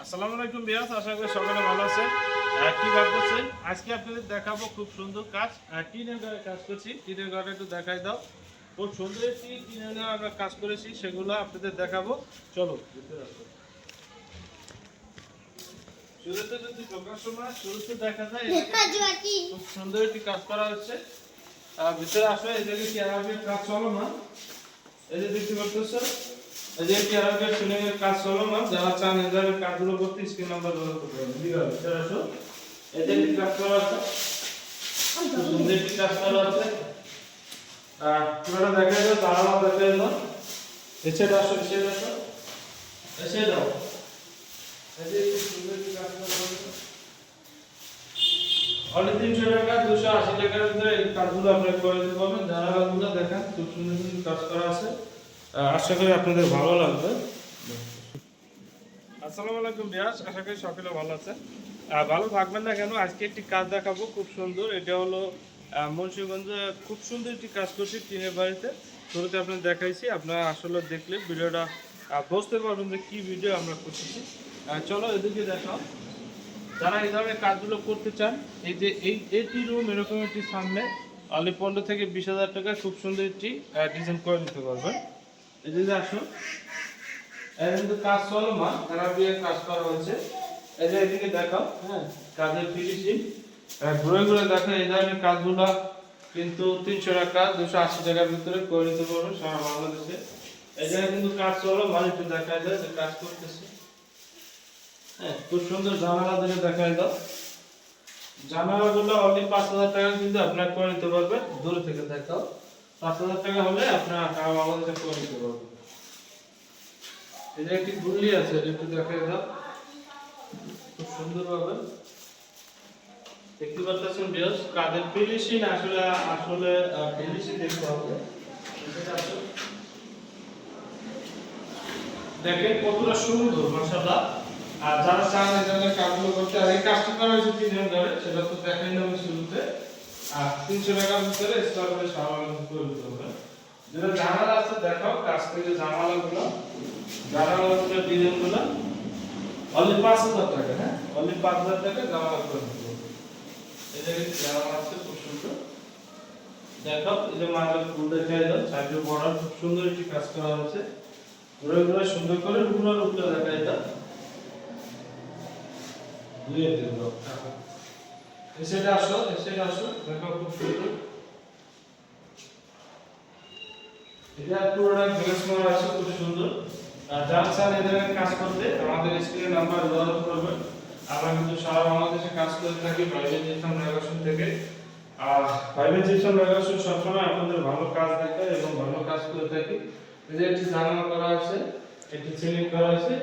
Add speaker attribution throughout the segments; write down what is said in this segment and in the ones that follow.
Speaker 1: আসসালামু আলাইকুম বিয়াস, আশা করি সকলে ভালো আছেন। কি করতেছেন? আজকে আপনাদের দেখাবো খুব সুন্দর কাজ। টিনের ঘরে কাজ করছি। টিনের ঘরে একটু দেখাই দাও। খুব সুন্দর একটি টিনের ঘরে আমরা কাজ করেছি, সেগুলো আপনাদের দেখাবো। চলো ভিতরে আসো। শুরুতে যদি ঢোকার সময় শুরুতে দেখা যায় খুব সুন্দর একটি কাজ করা হচ্ছে। ভিতরে আসো, এই জায়গায় চেয়ারের কাজ চলো না। এই যে দেখতে পাচ্ছ, এই যে চেয়ারের সিলিংয়ের কাজ চলো না। যারা চান এই ধরনের কাজগুলো করতে স্ক্রিন নাম্বার ব্যবহার করতে পারেন। ঠিক আছে, ভিতরে আসো। এই যে একটি কাজ করা আছে, খুব সুন্দর একটি কাজ করা আছে। পুরোটা দেখাই দাও, তারাও দেখাই দাও। এসে আসো, এসে আসো, এসে দাও। এই যে খুব সুন্দর একটি কাজ করা আছে। অনেক 300 টাকা 280 টাকার ভিতরে এই কাজগুলো আপনারা করে দিতে পারবেন। জানালাগুলো দেখেন খুব সুন্দর সুন্দর কাজ করা আছে। আশা করি আপনাদের ভালো লাগবে। আসসালামু আলাইকুম বিয়াস, আশা করি সকলে ভালো আছেন। ভালো থাকবেন না কেন, আজকে একটি কাজ দেখাবো খুব সুন্দর। এটা হলো মুন্সিগঞ্জে খুব সুন্দর একটি কাজ করছি টিনের বাড়িতে। শুরুতে আপনাদের দেখাইছি, আপনারা আসলে দেখলে ভিডিওটা বুঝতে পারবেন যে কী ভিডিও আমরা করতেছি। চলো এদিকে দেখাও। যারা এই ধরনের কাজগুলো করতে চান, এই যে এইটি রুম এরকম একটি সামনে অনলি 15 থেকে 20,000 টাকা খুব সুন্দর একটি ডিজাইন করে নিতে পারবেন। এই যে আসো, এর কিন্তু কাজ চলমান, তারা দিয়ে কাজ করা হচ্ছে। এই যে এদিকে দেখাও, হ্যাঁ, কাজের ফিনিশিং ঘুরে ঘুরে দেখো। এই ধরনের কাজগুলো কিন্তু 300 টাকা 280 টাকার ভিতরে করে নিতে পারবেন সারা বাংলাদেশে। এই জায়গায় কিন্তু কাজ চলমান, একটু দেখা যায় যে কাজ করতেছে। হ্যাঁ, খুব সুন্দর জানালা দিকে দেখাই দাও। জানালাগুলো অনলি 5,000 টাকা কিন্তু আপনারা করে নিতে পারবেন। দূরে থেকে দেখাও, 5,000 টাকা হলে আপনারা সারা বাংলাদেশে করে নিতে পারবেন। এই যে একটি গুলি আছে, একটু দেখাই দাও খুব সুন্দর ভাবে। দেখতে পাচ্ছেন বিয়াস, কাজের ফিনিশিং আসলে ফিনিশিং দেখতে হবে। দেখেন কতটা সুন্দর, মাশাআল্লাহ। আর যারা চান এই ধরনের কাজগুলো করতে, আর এই কাজটা করা হয়েছে 3 ঘরে, সেটা তো দেখাই না শুরুতে। আর 300 টাকার ভিতরে স্কয়ার করে সামান্য করে দিতে হবে। যেটা জানালা আছে দেখাও, কাজ থেকে জানালাগুলো ডিজাইনগুলো অনলি 5,000 টাকা। হ্যাঁ, অনলি 5,000 টাকা জানালা করে দিতে হবে। এই যে জানালা আছে খুব সুন্দর দেখাও। এই যে মাঝে ফুল দেখাই দাও, সাইডে বর্ডার খুব সুন্দর একটি কাজ করা হয়েছে। ঘুরে ঘুরে সুন্দর করে রুলার উপরে দেখাই দাও। এসে আসো, দেখো খুব সুন্দর। এটা পুরোটা গ্লাস মারা আছে, খুব সুন্দর। যারা চান এই ধরনের কাজ করতে আমাদের স্ক্রিনে নাম্বার যোগাযোগ করবেন। আমরা কিন্তু সারা বাংলাদেশে কাজ করে থাকি প্রাইভেট জিপসাম রেগাসন থেকে। আর প্রাইভেট জিপসাম রেগাসন সবসময় আপনাদের ভালো কাজ দেখায় এবং ভালো কাজ করে থাকি। এই যে একটি জানালা করা আছে, একটি সিলিং করা আছে,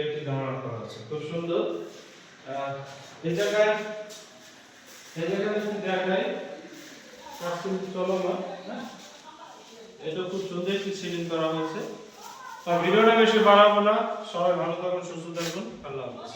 Speaker 1: একটি জানালা করা আছে, খুব সুন্দর। এই জায়গায় যদি দেখাই কাজ কিন্তু চলমান। হ্যাঁ, এটা খুব সুন্দর একটি সিলিং করা হয়েছে। ভিডিওটা বেশি বাড়াবো না, সবাই ভালো থাকুন, সুস্থ থাকুন, আল্লাহ হাফেজ।